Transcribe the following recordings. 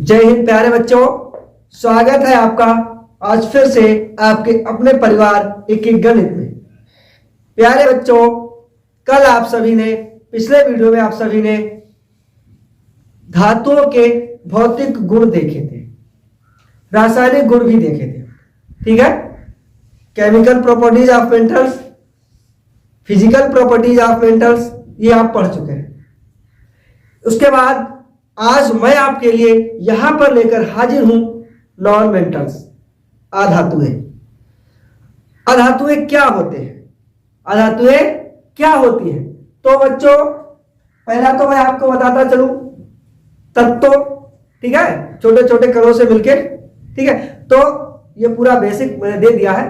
जय हिंद प्यारे बच्चों, स्वागत है आपका आज फिर से आपके अपने परिवार एक एक गणित में। प्यारे बच्चों, कल आप सभी ने पिछले वीडियो में आप सभी ने धातुओं के भौतिक गुण देखे थे, रासायनिक गुण भी देखे थे। ठीक है, chemical properties of metals, physical properties of metals, ये आप पढ़ चुके हैं। उसके बाद आज मैं आपके लिए यहां पर लेकर हाजिर हूं नॉन मेटल्स, अधातुएं। अधातुएं क्या होते हैं, अधातुएं क्या होती हैं? तो बच्चों, पहला तो मैं आपको बताता चलूं तत्व। ठीक है, छोटे छोटे कणों से मिलके। ठीक है, तो ये पूरा बेसिक मैंने दे दिया है।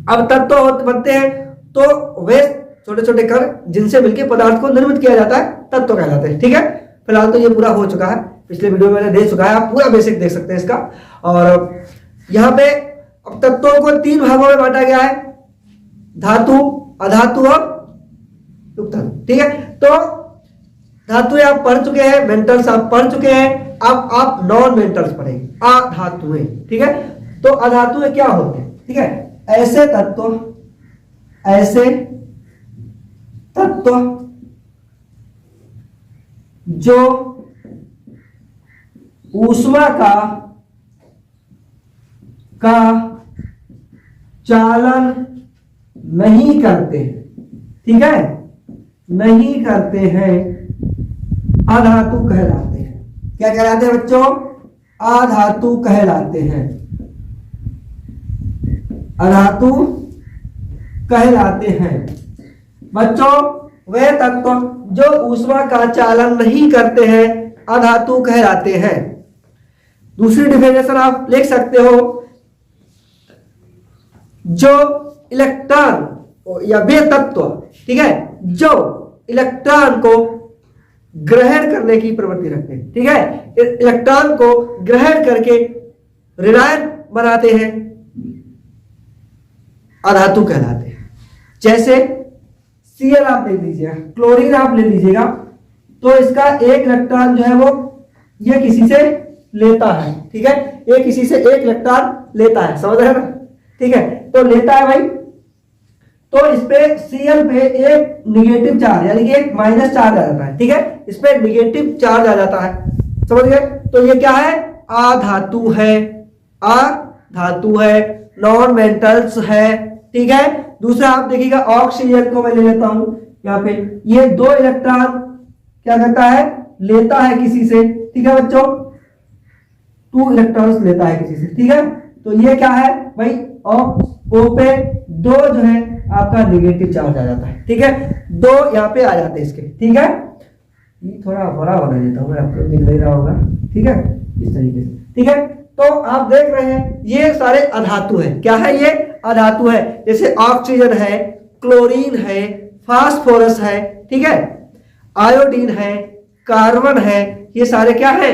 अब तत्व बनते हैं तो वे छोटे छोटे कण जिनसे मिलकर पदार्थ को निर्मित किया जाता है, तत्व कहलाते हैं। ठीक है, फिलहाल तो ये पूरा हो चुका है, पिछले वीडियो में मैंने दे चुका है, आप पूरा बेसिक देख सकते हैं इसका। और यहाँ पे अब तत्वों को तीन भागों में बांटा गया है, धातु, अधातु और युक्त धातु। ठीक है, तो धातुएं आप पढ़ चुके हैं, मेटल्स आप पढ़ चुके हैं, अब आप नॉन मेटल्स पढ़ेंगे, अधातुएं। ठीक है, तो अधातुएं क्या होते हैं? ठीक है, ऐसे तत्व जो ऊष्मा का चालन नहीं करते हैं। ठीक है, नहीं करते हैं, अधातु कहलाते हैं। क्या कहलाते हैं बच्चों? अधातु कहलाते हैं, अधातु कहलाते हैं। बच्चों, वे तत्व जो ऊष्मा का चालन नहीं करते हैं, अधातु कहलाते हैं। दूसरी डिफिनेशन आप लिख सकते हो, जो इलेक्ट्रॉन या वे तत्व, ठीक है, जो इलेक्ट्रॉन को ग्रहण करने की प्रवृत्ति रखते हैं। ठीक है, इलेक्ट्रॉन को ग्रहण करके ऋणायन बनाते हैं, अधातु कहलाते हैं। जैसे Cl आप ले लीजिएगा, क्लोरीन आप ले लीजिएगा, तो इसका एक इलेक्ट्रॉन जो है वो ये किसी से लेता है। ठीक है, ये किसी से एक इलेक्ट्रॉन लेता है, समझ रहे हैं ना? ठीक है, तो लेता है भाई, तो इस पे Cl पे एक निगेटिव चार्ज यानी कि एक माइनस चार्ज आ जाता है। ठीक है, इस पे निगेटिव चार्ज आ जाता है, समझ गए? तो ये क्या है? अधातु है, अधातु है, नॉन मेटल्स है। ठीक है, दूसरा आप देखिएगा, ऑक्सीजन को मैं ले लेता हूं यहाँ पे, ये दो इलेक्ट्रॉन क्या करता है? लेता है किसी से। ठीक है बच्चों, 2 इलेक्ट्रॉन्स लेता है किसी से। ठीक है, तो ये क्या है भाई? O पे 2 जो है आपका निगेटिव चार्ज आ जाता है। ठीक है, 2 यहाँ पे आ जाते हैं इसके। ठीक है, ये थोड़ा बड़ा बना देता हूँ मैं, आपको दिख नहीं रहा होगा। ठीक है, इस तरीके से। ठीक है, तो आप देख रहे हैं ये सारे अधातु हैं। क्या है? ये अधातु है। जैसे ऑक्सीजन है, क्लोरीन है, फास्फोरस है, ठीक है, आयोडीन है, कार्बन है, ये सारे क्या है?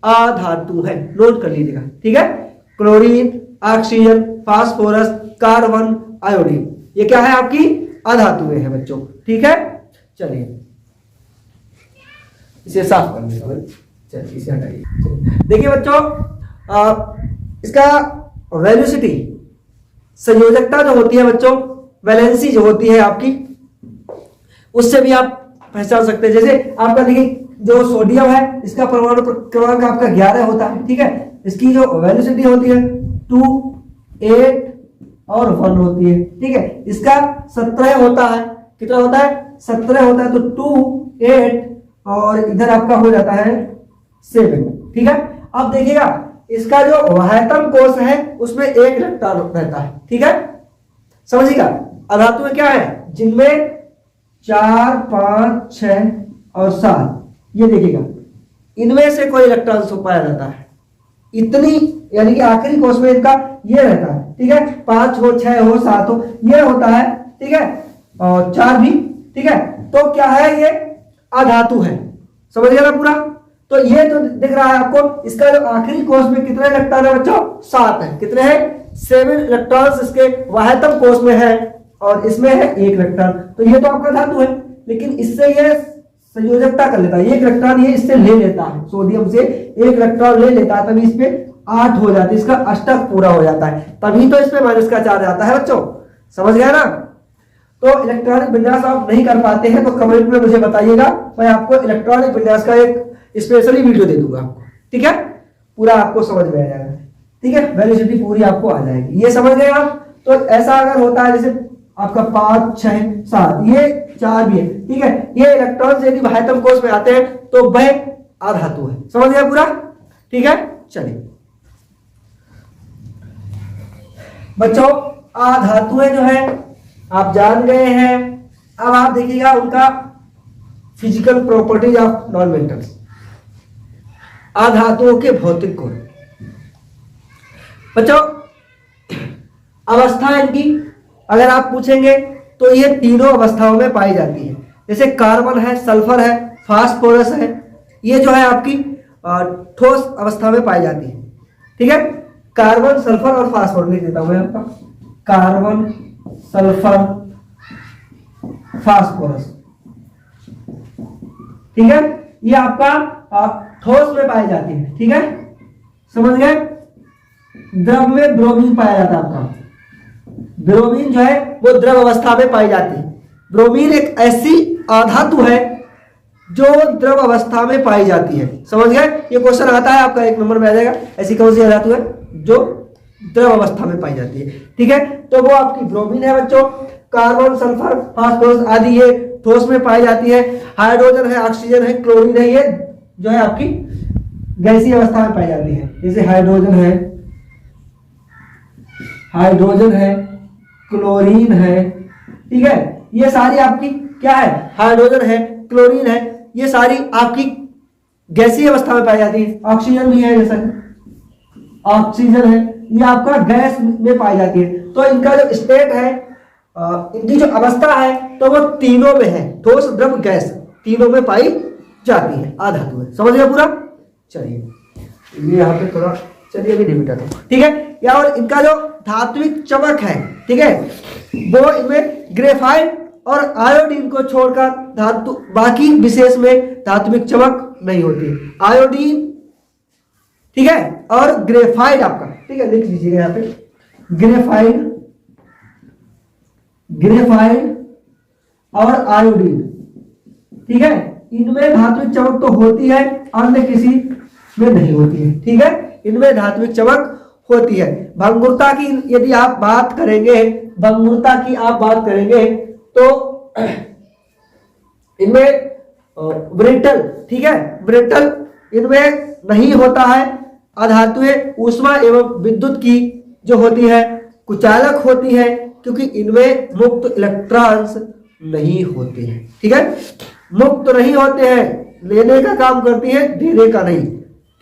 अधातु है। नोट कर लीजिएगा। ठीक है, chlorine, oxygen, phosphorus, carbon, iodine, ये क्या है? आपकी अधातुएं हैं बच्चों। ठीक है, चलिए इसे साफ कर देगा भाई। चलिए इसे हटाइए। देखिए बच्चों, इसका वेलोसिटी, संयोजकता जो होती है बच्चों, वैलेंसी जो होती है आपकी, उससे भी आप पहचान सकते हैं। जैसे आपका देखिए, जो सोडियम है इसका परमाणु क्रमांक आपका 11 होता है। ठीक है, इसकी जो वेलोसिटी होती है 2, 8 और 1 होती है। ठीक है, इसका 17 होता है। कितना होता है? 17 होता है। तो 2, 8 और इधर आपका हो जाता है 7। ठीक है, अब देखिएगा, इसका जो वाह्यतम कोश है उसमें एक इलेक्ट्रॉन रहता है। ठीक है, समझिएगा। अधातु में क्या है? जिनमें 4, 5, 6 और 7, ये देखिएगा, इनमें से कोई इलेक्ट्रॉन को पाया जाता है। इतनी यानी कि आखिरी कोश में इनका ये रहता है। ठीक है, 5 हो, 6 हो, 7 हो, ये होता है। ठीक है, और 4 भी। ठीक है, तो क्या है? ये अधातु है। समझ गया ना पूरा? तो ये जो दिख रहा है आपको, इसका जो आखिरी कोश में कितने इलेक्ट्रॉन है बच्चों? 7 है। कितने हैं? 7 इलेक्ट्रॉन्स इसके वाह्यतम कोश में है, और इसमें है 1 इलेक्ट्रॉन। तो ये तो आपका धातु है, लेकिन इससे ये संयोजकता कर लेता है, एक इलेक्ट्रॉन ये इससे ले लेता है, सोडियम से एक इलेक्ट्रॉन ले लेता है, तभी इस पे 8 हो जाती है, इसका अष्टक पूरा हो जाता है, तभी तो इसमें माइनस का चार्ज आता है बच्चों, समझ गया ना। तो इलेक्ट्रॉनिक विन्यास आप नहीं कर पाते हैं तो कमेंट में मुझे बताइएगा, मैं आपको इलेक्ट्रॉनिक विन्यास का एक स्पेशली वीडियो दे दूंगा आपको, ठीक है, पूरा आपको समझ में आ जाएगा, ठीक है, वेलोसिटी पूरी आपको आ जाएगी, ये समझ गए आप। तो ऐसा अगर होता है जैसे आपका 5 6 7 ये 4 भी है, ठीक है, ये इलेक्ट्रॉन यदि बाह्यतम कोश में आते हैं तो वह अधातु है, समझ गया पूरा, ठीक है। चलिए बच्चों अधातुएं जो है आप जान गए हैं, अब आप देखिएगा उनका physical properties of non metals, अधातुओं के भौतिक गुण। बच्चों अवस्था इनकी अगर आप पूछेंगे तो ये तीनों अवस्थाओं में पाई जाती है, जैसे कार्बन है, सल्फर है, फास्फोरस है, ये जो है आपकी ठोस अवस्था में पाई जाती है, ठीक है। कार्बन, सल्फर और फास्फोरस लिख देता हूं मैं आपका, कार्बन, सल्फर, फास्फोरस, ठीक है, ये आपका ठोस में पाई जाती है, ठीक है, समझ गए। द्रव में ब्रोमीन पाया जाता है आपका, ब्रोमीन जो है वो द्रव अवस्था में पाई जाती है, ब्रोमीन एक ऐसी अधातु है जो द्रव अवस्था में पाई जाती है, समझ गए। ये क्वेश्चन आता है आपका 1 नंबर में आ जाएगा, ऐसी कौन सी अधातु है जो द्रव अवस्था में पाई जाती है, ठीक है, तो वो आपकी ब्रोमीन है बच्चों। कार्बन, सल्फर, फास्फोरस आदि ये ठोस में पाई जाती है, हाइड्रोजन है, ऑक्सीजन है, क्लोरीन है, ये जो है आपकी गैसीय अवस्था में पाई जाती है, जैसे हाइड्रोजन है, क्लोरीन है, ठीक है, ये सारी आपकी क्या है, हाइड्रोजन है, क्लोरीन है, ये सारी आपकी गैसीय अवस्था में पाई जाती है। ऑक्सीजन भी है, जैसा ऑक्सीजन है, ये आपका गैस में पाई जाती है। तो इनका जो स्टेट है, इनकी जो अवस्था है तो वो तीनों में है, ठोस, द्रव, गैस, तीनों में पाई जाती है, अधातु है, समझ गया पूरा। चलिए ये यहाँ पे थोड़ा, चलिए अभी नहीं मिटाता हूं, ठीक है। या और इनका जो धात्विक चमक है, ठीक है, वो इनमें ग्रेफाइट और आयोडीन को छोड़कर धातु बाकी विशेष में धात्विक चमक नहीं होती। आयोडीन, ठीक है, और ग्रेफाइट आपका, ठीक है, लिख लीजिएगा यहाँ पे, ग्रेफाइट और आयोडीन, ठीक है, इनमें धात्विक चमक तो होती है, अन्य किसी में नहीं होती है, ठीक है, इनमें धात्विक चमक होती है। भंगुरता की यदि आप बात करेंगे, भंगुरता की आप बात करेंगे तो इनमें ब्रिटल, ठीक है, ब्रिटल इनमें नहीं होता है। अधातुएं ऊष्मा एवं विद्युत की जो होती है कुचालक होती है, क्योंकि इनमें मुक्त इलेक्ट्रॉन्स नहीं होते हैं, ठीक है, मुक्त नहीं होते हैं, लेने का काम करती है, देने का नहीं,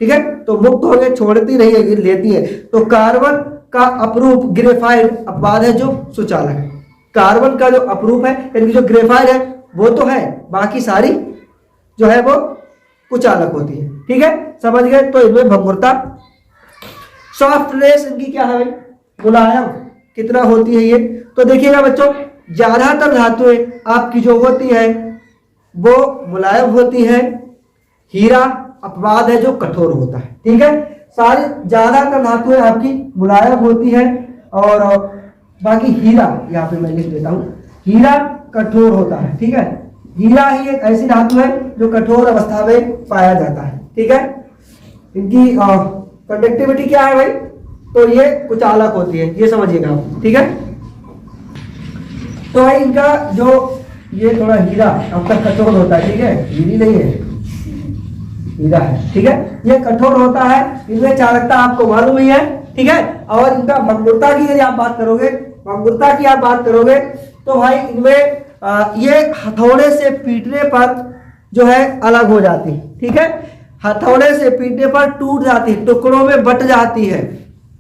ठीक है, तो मुक्त हो गए, छोड़ती नहीं है, लेती है। तो कार्बन का अपरूप ग्रेफाइट अपवाद है जो सुचालक है, कार्बन का जो अपरूप है यानी जो ग्रेफाइट है वो तो है, बाकी सारी जो है वो कुचालक होती है, ठीक है, समझ गए। तो इनमें भंगुरता, सॉफ्टनेस इनकी क्या है भाई, मुलायम कितना होती है ये, तो देखिएगा बच्चों ज्यादातर धातुएं आपकी जो होती है वो मुलायम होती है, हीरा अपवाद है जो कठोर होता है, ठीक है, सारी ज्यादातर धातुएं आपकी मुलायम होती है और बाकी हीरा यहाँ पे मैं लिख देता हूं, हीरा कठोर होता है, ठीक है, हीरा ही एक ऐसी धातु है जो कठोर अवस्था में पाया जाता है, ठीक है। इनकी कंडक्टिविटी क्या है भाई, तो ये कुचालक होती है, ये समझिएगा आप, ठीक है। तो भाई इनका जो ये थोड़ा हीरा आपका कठोर होता है, ठीक है, हीरी नहीं है, हीरा है, ठीक है, ये कठोर होता है, इनमें चालकता आपको मालूम ही है, ठीक है। और इनका भंगुरता की यदि आप बात करोगे, भंगुरता की आप बात करोगे तो भाई इनमें ये हथौड़े से पीटने पर जो है अलग हो जाती है, ठीक है, हथौड़े से पीटने पर टूट जाती है, टुकड़ों में बट जाती है,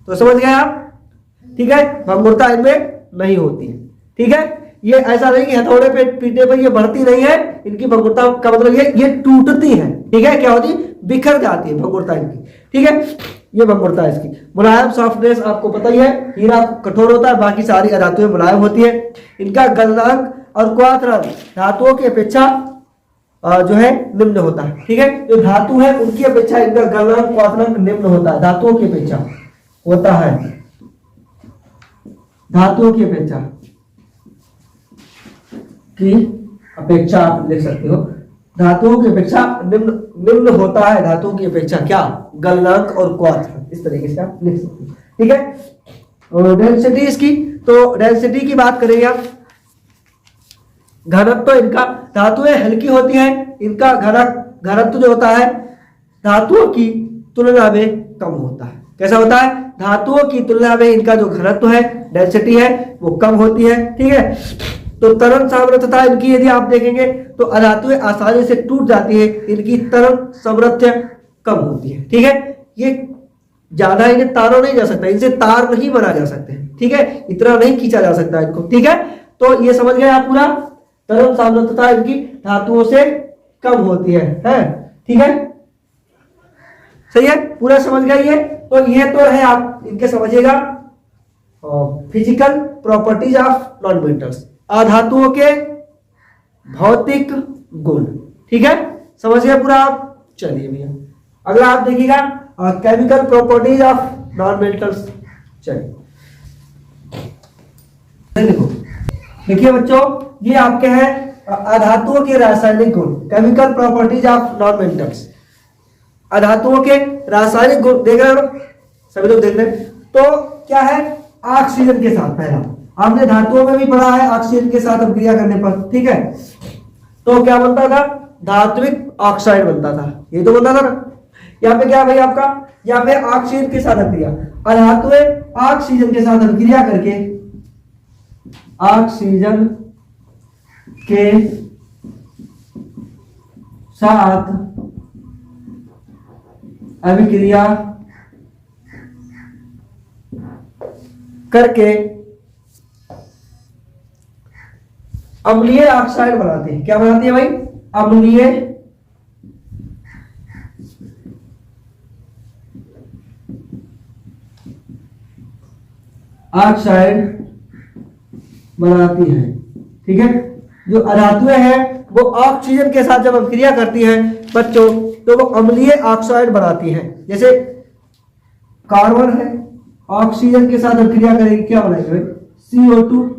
तो समझ गए आप, ठीक है, भंगुरता इनमें नहीं होती है, ठीक है। ये ऐसा नहीं कि हथौड़े पे पीटने पर ये बढ़ती नहीं है, इनकी भंगुरता का मतलब ये टूटती है, ठीक है, क्या होती है, बिखर जाती है भंगुरता इनकी, ठीक है, ये भंगुरता है इसकी। मुलायम, सॉफ्टनेस आपको पता ही है, हीरा कठोर होता है, बाकी सारी धातुएं मुलायम होती है। इनका गलनांक और क्वाथनांक धातुओं की अपेक्षा जो है निम्न होता है। ठीक है, जो धातु है उनकी अपेक्षा इनका गलनांक क्वाथनांक निम्न होता है, धातुओं की अपेक्षा होता है, धातुओं की अपेक्षा आप लिख सकते हो, धातुओं की अपेक्षा निम्न होता है, धातुओं की अपेक्षा क्या, गलनांक और क्वाथ, इस तरीके से आप लिख सकते हो। ठीक है, और डेंसिटी इसकी, तो डेंसिटी की बात करेंगे आप, घनत्व तो इनका, धातुएं हल्की होती हैं, इनका घनत्व जो होता है धातुओं की तुलना में कम होता है। कैसा होता है, धातुओं की तुलना में इनका जो घनत्व है, डेंसिटी है, वो कम होती है। ठीक है, तो तरल सामर्थ्यता इनकी यदि आप देखेंगे तो अधातुएं आसानी से टूट जाती है, इनकी तरल सामर्थ्य कम होती है। ठीक है, ये ज्यादा इन्हें तारा नहीं जा सकता, इनसे तार नहीं बना जा सकते। ठीक है, इतना नहीं खींचा जा सकता इनको। ठीक है, तो ये समझ गए आप पूरा, तरल सामर्थ्यता इनकी धातुओं से कम होती है। ठीक है, सही है, पूरा समझ गए ये। तो ये तो है, आप इनके समझिएगा physical properties of non metals, अधातुओं के भौतिक गुण। ठीक है, समझ गए पूरा आप। चलिए भैया अगला आप देखिएगा chemical properties of non metals. चलिए देखो, देखिए बच्चों, ये आपके हैं अधातुओं के रासायनिक गुण, chemical properties of non metals, अधातुओं के रासायनिक गुण देख रहे हो, सभी लोग देख रहे हैं। तो क्या है, ऑक्सीजन के साथ, पहला आपने धातुओं में भी पढ़ा है, ऑक्सीजन के साथ अभिक्रिया करने पर, ठीक है, तो क्या बनता था, धात्विक ऑक्साइड बनता था, ये तो बनता था ना। यहाँ पे क्या भाई आपका, यहाँ पे ऑक्सीजन के साथ अभिक्रिया, अधातुएं ऑक्सीजन के साथ अभिक्रिया करके, ऑक्सीजन के साथ अभिक्रिया करके अम्लीय ऑक्साइड बनाते हैं। क्या बनाती है भाई, अम्लीय ऑक्साइड बनाती है। ठीक है, जो अधातुएं हैं वो ऑक्सीजन के साथ जब अभिक्रिया करती हैं बच्चों, तो वो अम्लीय ऑक्साइड बनाती हैं। जैसे कार्बन है, ऑक्सीजन के साथ अभिक्रिया करेगी, क्या बनाएगी भाई, CO2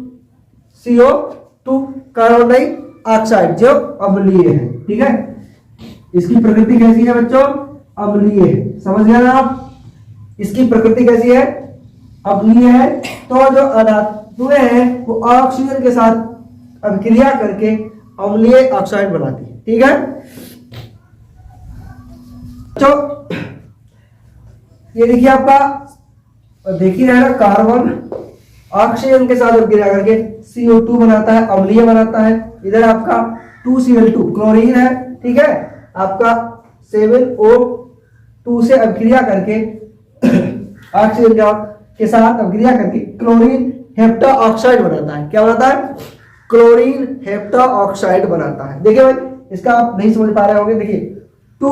कार्बन डाइऑक्साइड, जो अम्लीय है। ठीक है, इसकी प्रकृति कैसी है बच्चों, अम्लीय है, समझ गए ना आप, इसकी प्रकृति कैसी है, अम्लीय है। तो जो अधातुएं हैं वो ऑक्सीजन के साथ अभिक्रिया करके अम्लीय ऑक्साइड बनाती है। ठीक है, तो ये देखिए आपका, देखिए रहेगा, कार्बन ऑक्सीजन के साथ अभिक्रिया करके CO2 बनाता है, अम्लीय बनाता है। इधर आपका 2Cl2 क्लोरीन है। ठीक है, आपका 7O2 से अभिक्रिया करके ऑक्सीजन के साथ अभिक्रिया करके क्लोरीन हेप्टा ऑक्साइड बनाता है। क्या बनाता है, क्लोरीन हेप्टा ऑक्साइड बनाता है। देखिए भाई, इसका आप नहीं समझ पा रहे होंगे, देखिए 2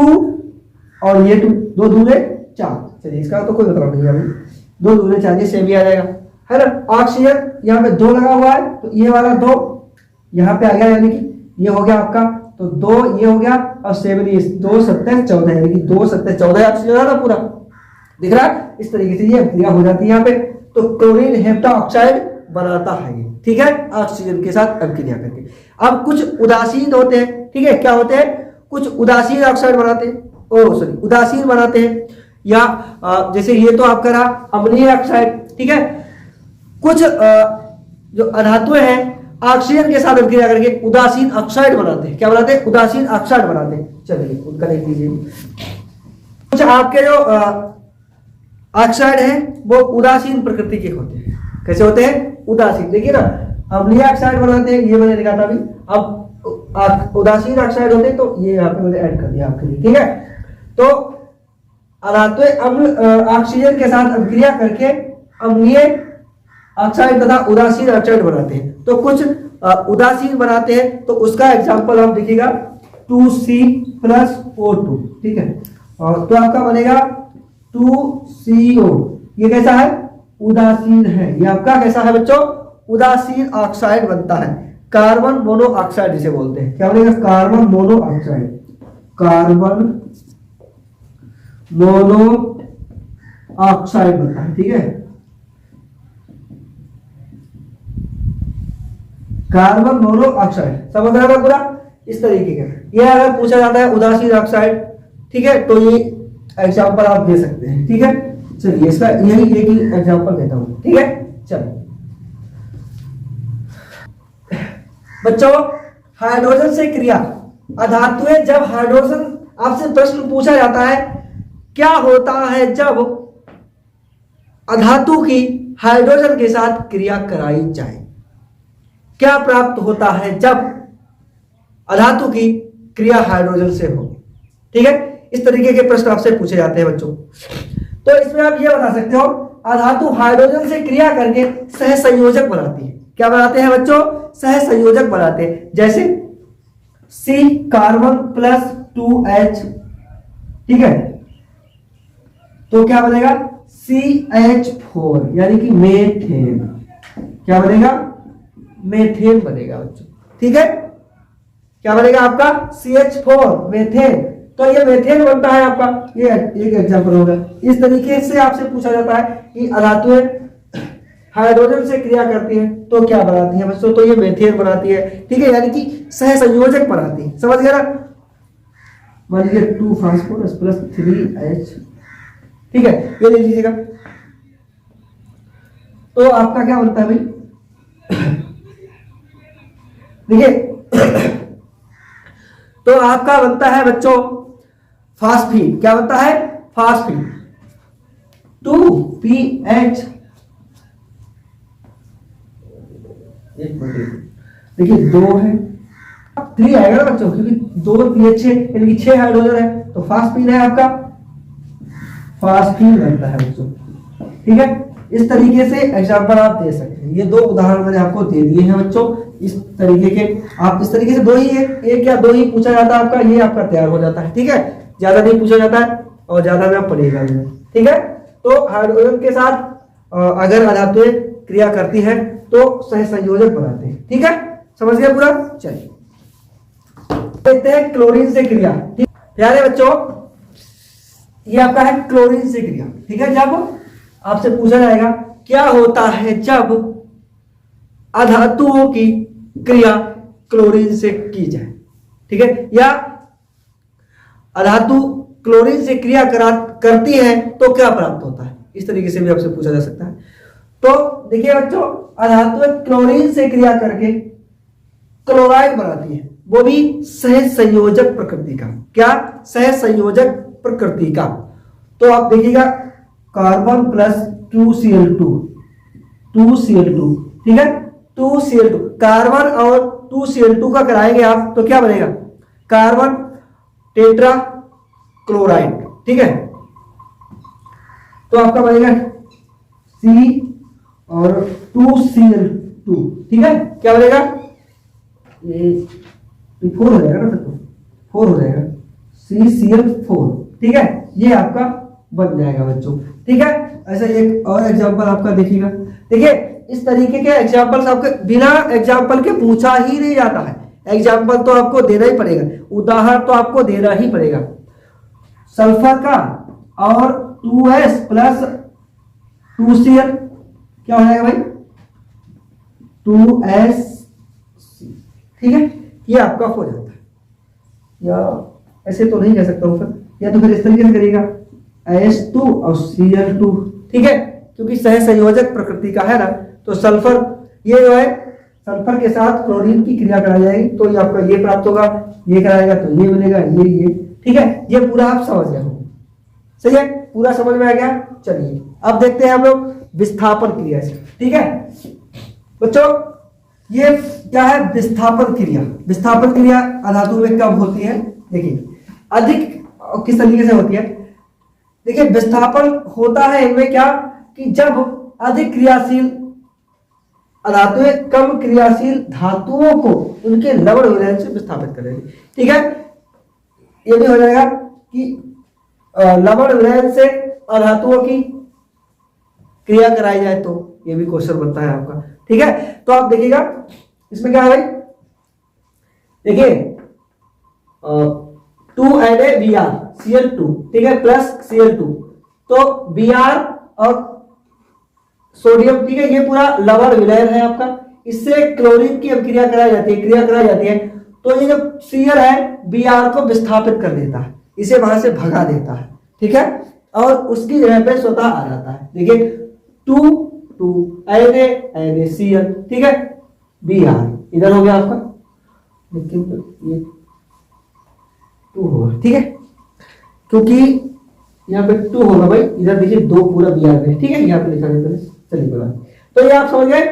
और ये 2, 2 दूने 4, चलिए इसका तो कोई मतलब नहीं है, 2 दूने 4, ये सेम ही आ जाएगा, है ना। ऑक्सीजन यहाँ पे 2 लगा हुआ है, तो ये वाला 2 यहाँ पे आ गया, यानी कि ये हो गया आपका, तो 2 ये हो गया, और 7 ये 2 7 14, यानी कि 2 7 14 ऑक्सीजन आता पूरा, दिख रहा है। इस तरीके से ये अभिक्रिया हो जाती है यहाँ पे, तो क्लोरीन हेप्टा ऑक्साइड बनाता है ये। ठीक है, ऑक्सीजन के साथ अभिक्रिया करके। अब कुछ उदासीन होते हैं, ठीक है, क्या होते हैं, कुछ उदासीन ऑक्साइड बनाते हैं, उदासीन बनाते हैं, या जैसे ये तो आपका रहा अम्लीय ऑक्साइड। ठीक है, कुछ जो अधातुएं हैं ऑक्सीजन के साथ अभिक्रिया करके उदासीन ऑक्साइड बनाते हैं। क्या बनाते हैं, उदासीन ऑक्साइड बनाते हैं। चलिए उनका देख लीजिए, कुछ आपके जो ऑक्साइड है वो उदासीन प्रकृति के होते हैं। कैसे होते हैं, उदासीन। देखिए ना, अम्लीय ऑक्साइड बनाते हैं, ये मैंने लिखा था अभी। अब उदासीन ऑक्साइड होते हैं, तो ये यहाँ पे मैंने ऐड कर दिया आपके लिए। ठीक है, तो अधातुएं अम्ल ऑक्सीजन के साथ अभिक्रिया करके अम्लीय ऑक्साइड तथा उदासीन ऑक्साइड बनाते हैं। तो कुछ उदासीन बनाते हैं, तो उसका एग्जांपल आप देखिएगा 2C+O2। ठीक है, और तो आपका बनेगा 2CO। ये कैसा है, उदासीन है। ये आपका कैसा है बच्चों, उदासीन ऑक्साइड बनता है। कार्बन मोनोऑक्साइड जिसे बोलते हैं, क्या बनेगा? कार्बन मोनोऑक्साइड, कार्बन मोनोऑक्साइड बनता है, ठीक है। कार्बन मोनोऑक्साइड समझ रहा है पूरा? इस तरीके का ये अगर पूछा जाता है उदासीन ऑक्साइड, ठीक है, तो ये एग्जांपल आप दे सकते हैं, ठीक है। चलिए इसका यही एक ही एग्जांपल देता हूं, ठीक है। चलो बच्चों, हाइड्रोजन से क्रिया, अधातुएं जब हाइड्रोजन, आपसे प्रश्न पूछा जाता है क्या होता है जब अधातु की हाइड्रोजन के साथ क्रिया कराई जाए, क्या प्राप्त होता है जब अधातु की क्रिया हाइड्रोजन से हो, ठीक है। इस तरीके के प्रश्न आपसे पूछे जाते हैं बच्चों। तो इसमें आप ये बता सकते हो अधातु हाइड्रोजन से क्रिया करके सहसंयोजक बनाती है। क्या बनाते हैं बच्चों? सहसंयोजक बनाते हैं। जैसे C कार्बन प्लस 2H, ठीक है, तो क्या बनेगा? CH4 यानी कि मेथेन। क्या बनेगा? मेथेन बनेगा बच्चों, ठीक है। क्या बनेगा आपका? CH4 methane. तो ये मेथेन बनता है आपका, ये एक एग्जांपल होगा। इस तरीके से आपसे पूछा जाता है कि अधातुएं हाइड्रोजन से क्रिया करती है तो क्या बनाती है बच्चों? तो ये मेथेन बनाती है, ठीक है, यानी कि सहसंयोजक बनाती है। समझ गया ना? मान लीजिए 2 फास्फोरस प्लस 3H, ठीक है, ये ले लीजिएगा। तो आपका क्या बनता है भाई? देखिए तो आपका बनता है बच्चों फास्फीन। क्या बनता है? फास्फीन। 2PH, देखिए 2 है, 3 आएगा ना बच्चों, क्योंकि 2 PH यानी कि 6 हाइड्रोजन है, तो फास्फीन है आपका, फास्फीन बनता है बच्चों, ठीक है। इस तरीके से एग्जांपल आप दे सकते हैं। ये 2 उदाहरण मैंने आपको दे दिए हैं बच्चों। इस तरीके के आप इस तरीके से 2 ही है, 1 या 2 ही पूछा जाता है आपका, ये आपका तैयार हो जाता है, ठीक है। ज्यादा नहीं पूछा जाता है और ज्यादा में आप पढ़ेगा नहीं, ठीक है। तो हाइड्रोजन के साथ अगर अधातुएं क्रिया करती है तो सहसंयोजक बनाते हैं, ठीक है। समझ गया पूरा? चलिए देखते हैं क्लोरीन से क्रिया, ठीक। प्यारे बच्चों, ये आपका है क्लोरीन से क्रिया, ठीक है। जब आपसे पूछा जाएगा क्या होता है जब अधातुओं की क्रिया क्लोरीन से की जाए, ठीक है, या अधातु क्लोरीन से क्रिया करती है तो क्या प्राप्त होता है, इस तरीके से भी आपसे पूछा जा सकता है। तो देखिए बच्चों, अधातु क्लोरीन से क्रिया करके क्लोराइड बनाती है, वो भी सहसंयोजक प्रकृति का। क्या? सहसंयोजक प्रकृति का। तो आप देखिएगा कार्बन प्लस 2Cl2, 2Cl2, ठीक है, 2Cl2, कार्बन और 2Cl2 का कराएंगे आप तो क्या बनेगा? कार्बन टेट्रा क्लोराइड, ठीक है। तो आपका बनेगा C और 2Cl2, ठीक है। क्या बनेगा? ये 4 हो जाएगा ना, फिर तो 4 हो जाएगा, CCl4, ठीक है। ये आपका बन जाएगा बच्चों, ठीक है। ऐसा एक और एग्जांपल आपका देखिएगा। देखिए इस तरीके के एग्जांपल्स आपके बिना एग्जांपल के पूछा ही नहीं जाता है। एग्जांपल तो आपको देना ही पड़ेगा, उदाहरण तो आपको देना ही पड़ेगा। सल्फर का और 2S प्लस 2Cl क्या हो जाएगा भाई? 2S, ठीक है। ये आपका हो जाता है, या ऐसे तो नहीं कह सकता हूं फिर, या तो फिर इस तरीके से करिएगा S2 और Cl2, ठीक है, क्योंकि सहसंयोजक प्रकृति का है ना। तो सल्फर, ये जो है सल्फर के साथ क्लोरीन की क्रिया कराई जाएगी तो ये आपका ये प्राप्त होगा, ये कराएगा तो ये मिलेगा, ये, ठीक है। ये पूरा आप समझ गए हो, सही है, पूरा समझ में आ गया। चलिए अब देखते हैं हम लोग विस्थापन क्रिया से, ठीक है बच्चों। ये क्या है? विस्थापन क्रिया। विस्थापन क्रिया अधातु में कब होती है? देखिए अधिक किस तरीके से होती है। देखिए विस्थापन होता है इनमें क्या कि जब अधिक क्रियाशील अधातुएं कम क्रियाशील धातुओं को उनके लवण विलयन से विस्थापित करेंगे, ठीक है। ये भी हो जाएगा कि लवण विलयन से अधातुओं की क्रिया कराई जाए तो ये भी क्वेश्चन बनता है आपका, ठीक है। तो आप देखिएगा इसमें क्या है भाई, देखिए 2Na Br Cl2, ठीक है, प्लस Cl2, तो Br और सोडियम, ठीक है, ये पूरा लवण विलयन है आपका। इससे क्लोरीन की क्रिया कराई जाती है, तो ये जो Cl है Br को विस्थापित कर देता है, इसे वहां से भगा देता है, ठीक है, और उसकी जगह पे स्वतः आ जाता है। देखिए 2NaCl, ठीक है, Br इधर हो गया आपका, लेकिन ये 2 होगा, ठीक है, क्योंकि यहाँ पे 2 होगा भाई, इधर देखिए 2 पूरा Br है, ठीक है, यहाँ पे लिखा है, चलिए कोई बात। तो ये आप समझ गए,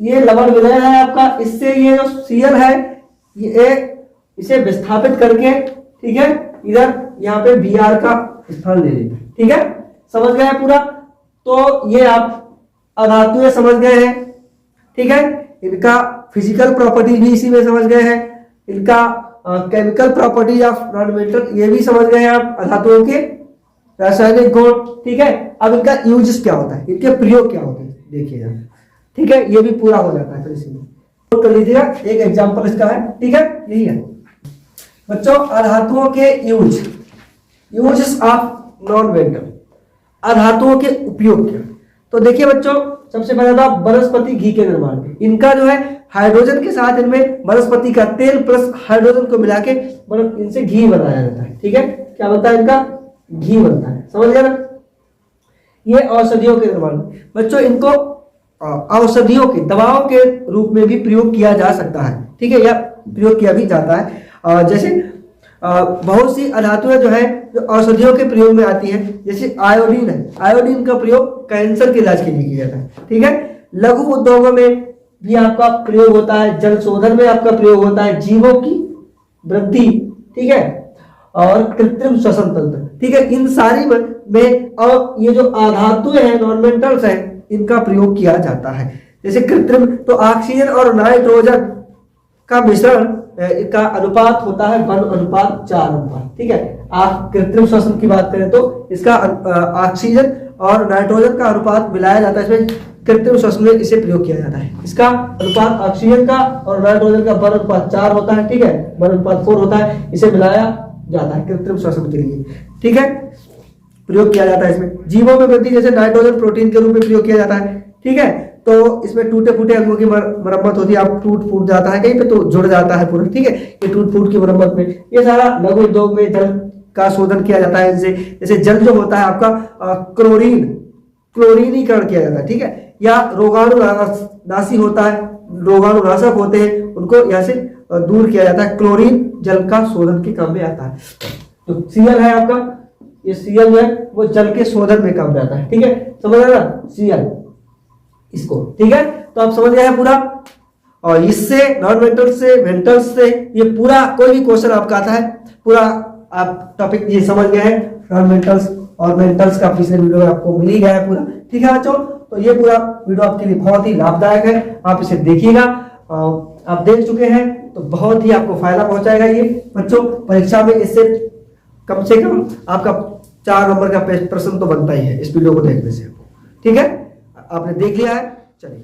ये लवण विलयन है आपका, इससे ये जो Cl है ये इसे विस्थापित करके, ठीक है, इधर यहाँ पे Br का स्थान ले लेता है, ठीक है, समझ गए पूरा। तो ये आप अधातुएं समझ गए हैं, ठीक है, इनका फिजिकल प्रॉपर्टी भी इसी में समझ गए हैं, इनका केमिकल प्रॉपर्टी ऑफ नॉन-मेटल ये भी समझ गए हैं आप, अधातुओं के रासायनिक गुण, ठीक है। अब इनका यूजेस क्या होता है, इनके प्रयोग क्या होते हैं देखिएगा, ठीक है, ये भी पूरा हो जाता है। फिर इसी में नोट कर लीजिएगा, एक एग्जांपल इसका है, ठीक है, यही है बच्चों, अधातुओं के यूजेस ऑफ नॉन-मेटल, अधातुओं के उपयोग क्या। तो देखिए बच्चों, सबसे पहले तो वनस्पति घी के निर्माण में इनका जो है हाइड्रोजन के साथ इनमें वनस्पति का तेल प्लस हाइड्रोजन को मिला के इनसे घी बनाया जाता है, ठीक है, क्या बनता है, इनका घी बनता है, समझ गए ना। ये औषधियों के निर्माण में बच्चों, इनको औषधियों के दवाओं के रूप में भी प्रयोग किया जा सकता है, ठीक है, या प्रयोग किया भी जाता है। जैसे बहुत सी अधातुएं जो है जो औषधियों के प्रयोग में आती है, जैसे आयोडीन है, आयोडीन का प्रयोग कैंसर के इलाज के लिए किया जाता है, ठीक है। लघु उद्योगों में भी आपका प्रयोग होता है, जल शोधन में आपका प्रयोग होता है, जीवों की वृद्धि, ठीक है, और कृत्रिम श्वसन तंत्र, ठीक है, इन सारी में और ये जो अधातुएं हैं नॉन-मेटल्स हैं इनका प्रयोग किया जाता है। जैसे कृत्रिम, तो ऑक्सीजन और नाइट्रोजन का मिश्रण का अनुपात होता है 1:4, ठीक है। आप कृत्रिम श्वसन की बात करें तो इसका ऑक्सीजन और नाइट्रोजन का अनुपात मिलाया जाता है, इसमें कृत्रिम श्वसन में इसे प्रयोग किया जाता है। इसका अनुपात ऑक्सीजन का और नाइट्रोजन का 1:4 होता है, ठीक है, 1:4 होता है, इसे मिलाया जाता है कृत्रिम श्वसन के लिए, ठीक है, प्रयोग किया जाता है। इसमें जीवों में वृद्धि, जैसे नाइट्रोजन प्रोटीन के रूप में प्रयोग किया जाता है, ठीक है, तो इसमें टूटे फूटे अंगों की मरम्मत होती है, आप टूट फूट जाता है कहीं पे तो जुड़ जाता है पूरा, ठीक है, ये टूट फूट की मरम्मत में, ये सारा लघु उद्योग में जल का शोधन किया जाता है इनसे। जैसे जल जो होता है आपका क्लोरीनीकरण किया जाता है, ठीक है, या रोगाणुनाशी होता है, रोगाणुनाशक होते हैं, उनको यहाँ से दूर किया जाता है, क्लोरीन जल का शोधन के काम में आता है। तो Cl है आपका, ये Cl जो है वो जल के शोधन में काम में आता है, ठीक है, समझ रहे ना Cl इसको, ठीक है। तो आप समझ गए हैं पूरा, और इससे नॉन-मेटल्स से मेटल्स से ये पूरा कोई भी क्वेश्चन आपका आता है पूरा आप टॉपिक ये समझ गए हैं, नॉन-मेटल्स और मेटल्स का पिछले वीडियो में आपको मिल ही गया है पूरा, ठीक है बच्चों। तो ये पूरा वीडियो आपके लिए बहुत ही लाभदायक है, आप इसे देखिएगा, आप देख चुके हैं तो बहुत ही आपको फायदा पहुंचाएगा ये बच्चों। परीक्षा में इससे कम से कम आपका 4 नंबर का प्रश्न तो बनता ही है इस वीडियो को देखने से, ठीक है, आपने देख लिया है, चलिए।